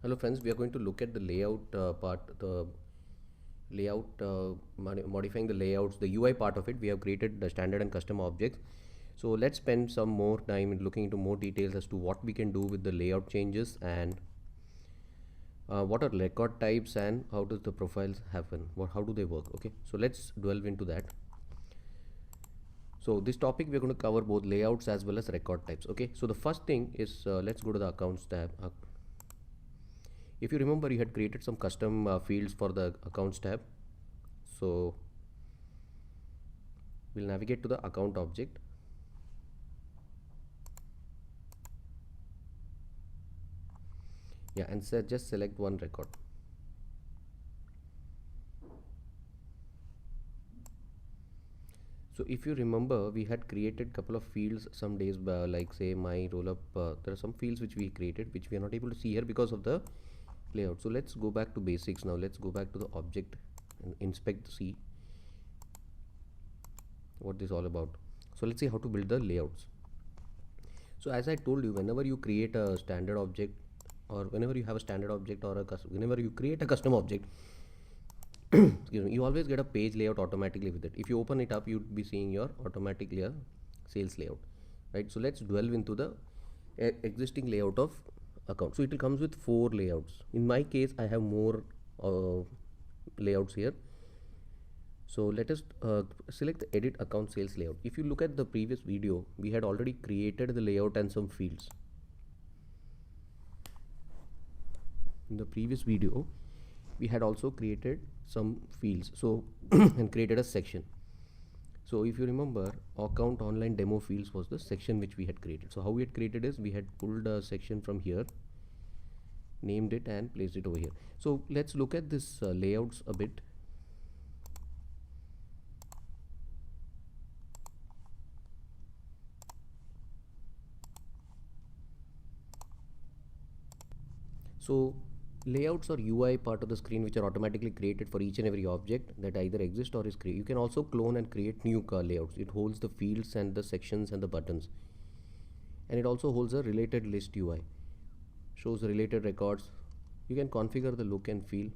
Hello friends, we are going to look at the layout part, the layout, modifying the layouts, the UI part of it. We have created the standard and custom objects. So let's spend some more time in looking into more details as to what we can do with the layout changes and what are record types and how does the profiles happen, how do they work. Okay, so let's delve into that. So this topic we're going to cover both layouts as well as record types. Okay, so the first thing is let's go to the accounts tab. If you remember, you had created some custom fields for the accounts tab. So we'll navigate to the account object. Yeah, and just select one record. So if you remember, we had created couple of fields some days back, like say my roll up. There are some fields which we created which we are not able to see here because of the layout. So let's go back to basics now. Let's go back to the object and inspect, see what this is all about. So let's see how to build the layouts. So as I told you, whenever you create a standard object, or whenever you have a standard object, or whenever you create a custom object, excuse me, you always get a page layout automatically with it. If you open it up, you'd be seeing your automatic layer sales layout, right? So let's delve into the existing layout of account. So it comes with 4 layouts. In my case, I have more layouts here. So let us select the edit account sales layout. If you look at the previous video, we had already created the layout and some fields. In the previous video, we had also created some fields, so and created a section. So if you remember, account online demo fields was the section which we had created. So how we had created is we had pulled a section from here, named it and placed it over here. So let's look at this layouts a bit. So layouts are UI part of the screen which are automatically created for each and every object that either exists or is created. You can also clone and create new layouts. It holds the fields and the sections and the buttons. And it also holds a related list UI. Shows the related records. You can configure the look and feel.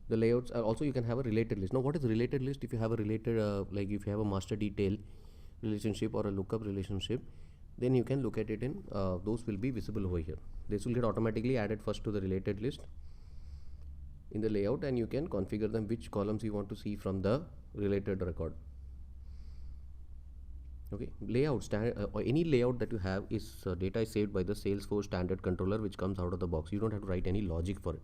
The layouts are also, you can have a related list. Now what is related list? If you have a related, like if you have a master detail relationship or a lookup relationship, then you can look at it in, those will be visible over here. This will get automatically added first to the related list in the layout, and you can configure them which columns you want to see from the related record. Okay, layout or any layout that you have is data is saved by the Salesforce standard controller which comes out of the box. You don't have to write any logic for it.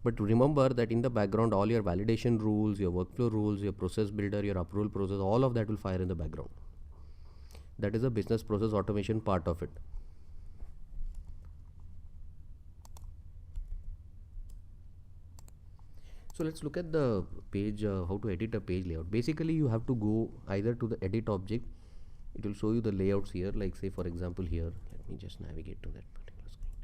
But remember that in the background, all your validation rules, your workflow rules, your process builder, your approval process, all of that will fire in the background. That is a business process automation part of it. So let's look at the page, how to edit a page layout. Basically, you have to go either to the edit object. It will show you the layouts here, like say for example here, let me just navigate to that particular screen.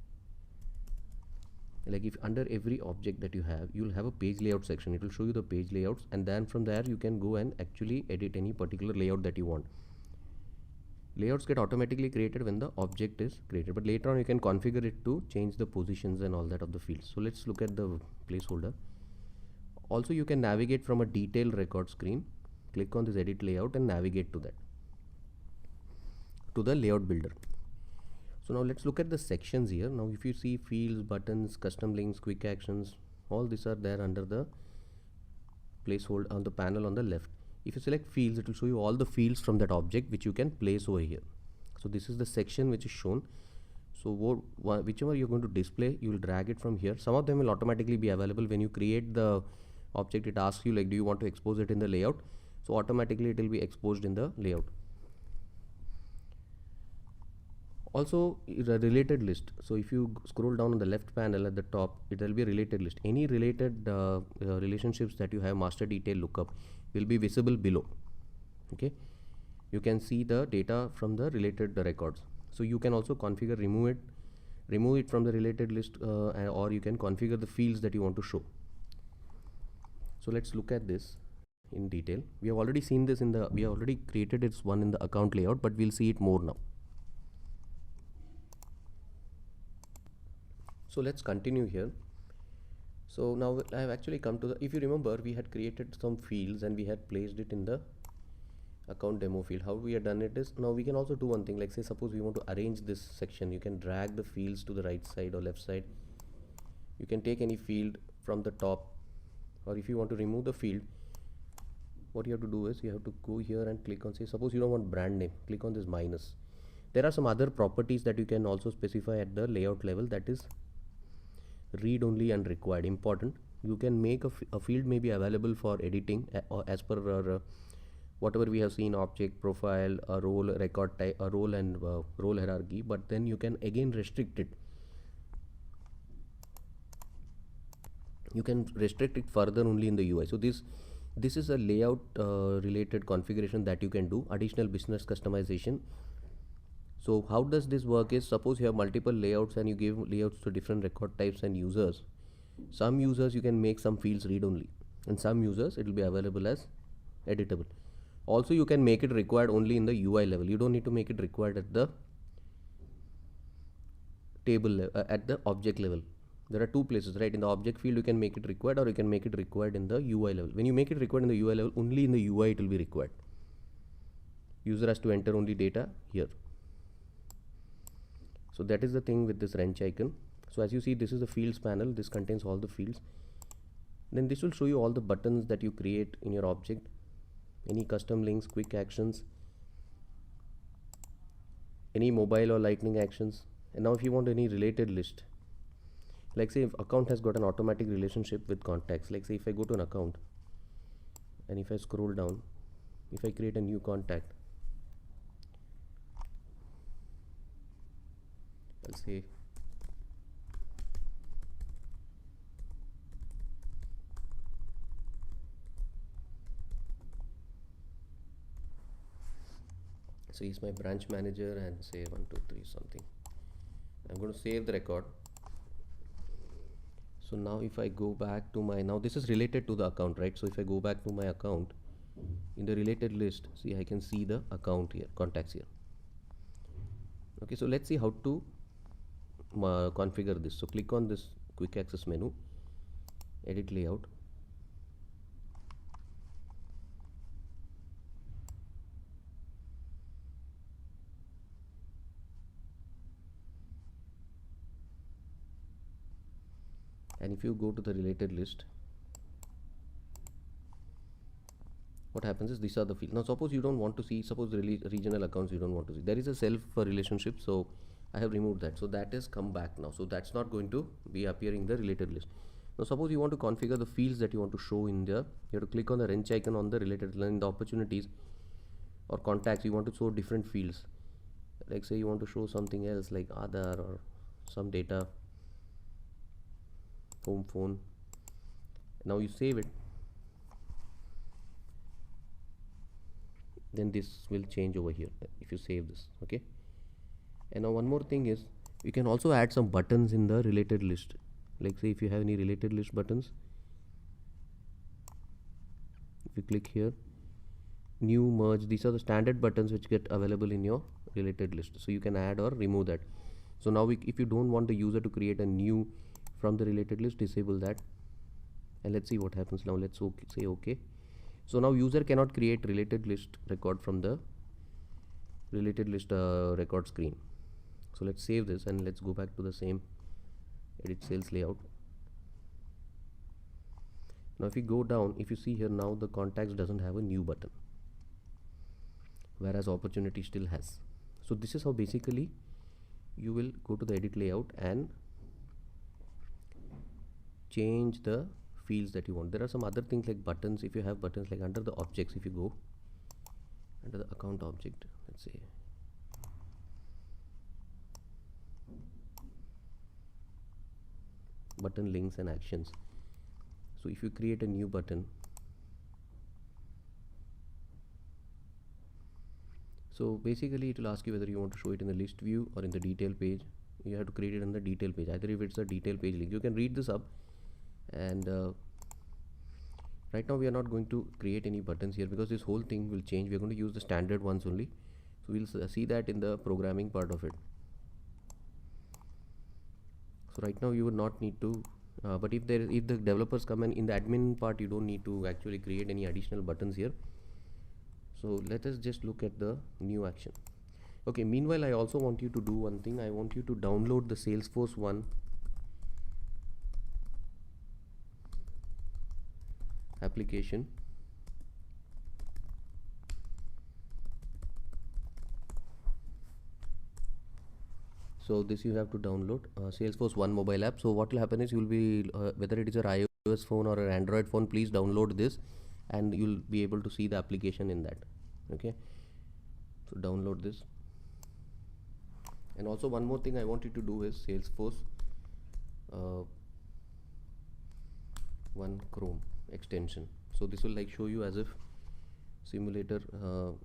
Like if under every object that you have, you'll have a page layout section. It will show you the page layouts, and then from there you can go and actually edit any particular layout that you want. Layouts get automatically created when the object is created, but later on you can configure it to change the positions and all that of the fields. So let's look at the placeholder. Also, you can navigate from a detailed record screen. Click on this edit layout and navigate to that, to the layout builder. So now let's look at the sections here. Now if you see fields, buttons, custom links, quick actions, all these are there under the placeholder on the panel on the left. If you select fields, it will show you all the fields from that object which you can place over here. So this is the section which is shown. So whichever you're going to display, you will drag it from here. Some of them will automatically be available when you create the object. It asks you like, do you want to expose it in the layout? So automatically it will be exposed in the layout. Also a related list. So if you scroll down on the left panel at the top, it will be a related list. Any related relationships that you have, master detail, lookup, will be visible below. Okay, you can see the data from the related records. So you can also configure remove it from the related list, or you can configure the fields that you want to show. So let's look at this in detail. We have already seen this in the, we have already created this one in the account layout, but we'll see it more now. So let's continue here. So now I have actually come to the, if you remember, we had created some fields and we had placed it in the account demo field. How we have done it is, now we can also do one thing, like say suppose we want to arrange this section, you can drag the fields to the right side or left side. You can take any field from the top, or if you want to remove the field, what you have to do is you have to go here and click on, say suppose you don't want brand name, click on this minus. There are some other properties that you can also specify at the layout level, that is read only and required. Important, you can make a field may be available for editing or as per our, whatever we have seen, object profile, a role, record type, a role and role hierarchy, but then you can again restrict it. You can restrict it further only in the UI. So this is a layout related configuration that you can do, additional business customization. So how does this work is, suppose you have multiple layouts and you give layouts to different record types and users. Some users you can make some fields read only, and some users it will be available as editable. Also you can make it required only in the UI level. You don't need to make it required at the table at the object level. There are two places, right? In the object field you can make it required, or you can make it required in the UI level. When you make it required in the UI level, only in the UI it will be required. User has to enter only data here. So that is the thing with this wrench icon. So as you see, this is the fields panel. This contains all the fields. Then this will show you all the buttons that you create in your object, any custom links, quick actions, any mobile or lightning actions. And now if you want any related list, like say if account has got an automatic relationship with contacts, like say if I go to an account and if I scroll down, if I create a new contact, I'll say so he's my branch manager, and say 123 something. I'm going to save the record. So now if I go back to my, now this is related to the account, right? So if I go back to my account, in the related list, see I can see the account here, contacts here. Okay, so let's see how to configure this. So click on this quick access menu, edit layout. And if you go to the related list, what happens is these are the fields. Now suppose you don't want to see, suppose regional accounts you don't want to see, there is a self relationship, so I have removed that, so that is come back now, so that's not going to be appearing in the related list. Now suppose you want to configure the fields that you want to show in there, you have to click on the wrench icon on the related list. In the opportunities or contacts, you want to show different fields, like say you want to show something else like Aadhaar or some data, home phone. Now you save it, then this will change over here if you save this. Okay, and now one more thing is, you can also add some buttons in the related list, like say if you have any related list buttons, if you click here, new, merge, these are the standard buttons which get available in your related list, so you can add or remove that. So now if you don't want the user to create a new from the related list, disable that, and let's see what happens now. Let's say okay. So now user cannot create related list record from the related list record screen. So let's save this and let's go back to the same edit sales layout. Now if you go down, if you see here, now the contacts doesn't have a new button, whereas opportunity still has. So this is how basically you will go to the edit layout and change the fields that you want. There are some other things like buttons. If you have buttons, like under the objects, if you go under the account object, let's say button links and actions. So if you create a new button, so basically it will ask you whether you want to show it in the list view or in the detail page. You have to create it in the detail page, either if it's a detail page link. You can read this up, and right now we are not going to create any buttons here because this whole thing will change. We are going to use the standard ones only, so we'll see that in the programming part of it. So right now you would not need to, but if the developers come in the admin part, you don't need to actually create any additional buttons here. So let us just look at the new action. Okay, meanwhile I also want you to do one thing. I want you to download the Salesforce One application. So this you have to download Salesforce One mobile app. So what will happen is, you'll be whether it is your iOS phone or an Android phone, please download this and you'll be able to see the application in that. Okay, so download this. And also one more thing I want you to do is Salesforce One Chrome extension. So this will like show you as if simulator,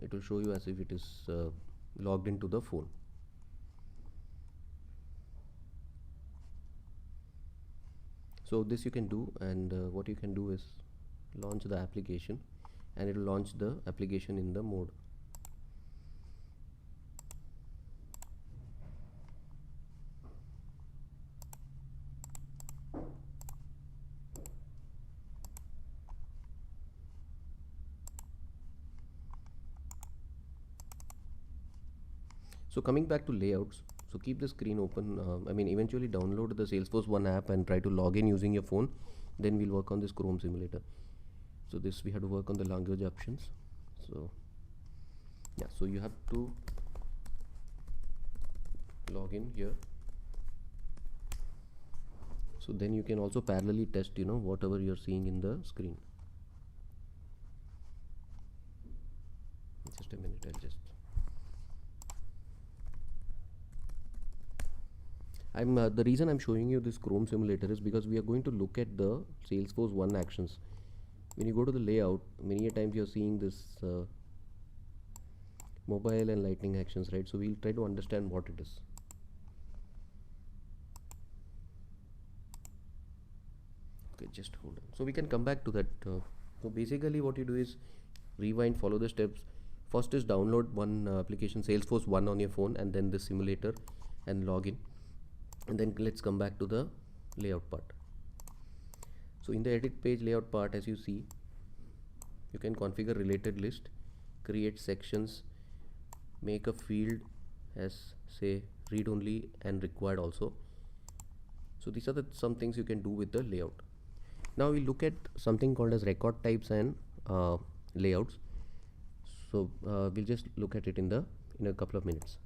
it will show you as if it is logged into the phone. So this you can do, and what you can do is launch the application, and it will launch the application in the mode. So coming back to layouts, so keep the screen open. Eventually download the Salesforce One app and try to log in using your phone. Then we'll work on this Chrome simulator. So this we have to work on the language options. So yeah, so you have to log in here. So then you can also parallelly test, whatever you're seeing in the screen. Just a minute, I'll just. The reason I'm showing you this Chrome simulator is because we are going to look at the Salesforce One actions. When you go to the layout, many a times you're seeing this mobile and lightning actions, right? So we'll try to understand what it is. Okay, just hold on. So we can come back to that. So basically what you do is rewind, follow the steps. First is download one application, Salesforce One, on your phone, and then the simulator, and log in. And then let's come back to the layout part. So in the edit page layout part, as you see, you can configure related list, create sections, make a field as say read only and required also. So these are some things you can do with the layout. Now we look at something called as record types and layouts. So we'll just look at it in a couple of minutes.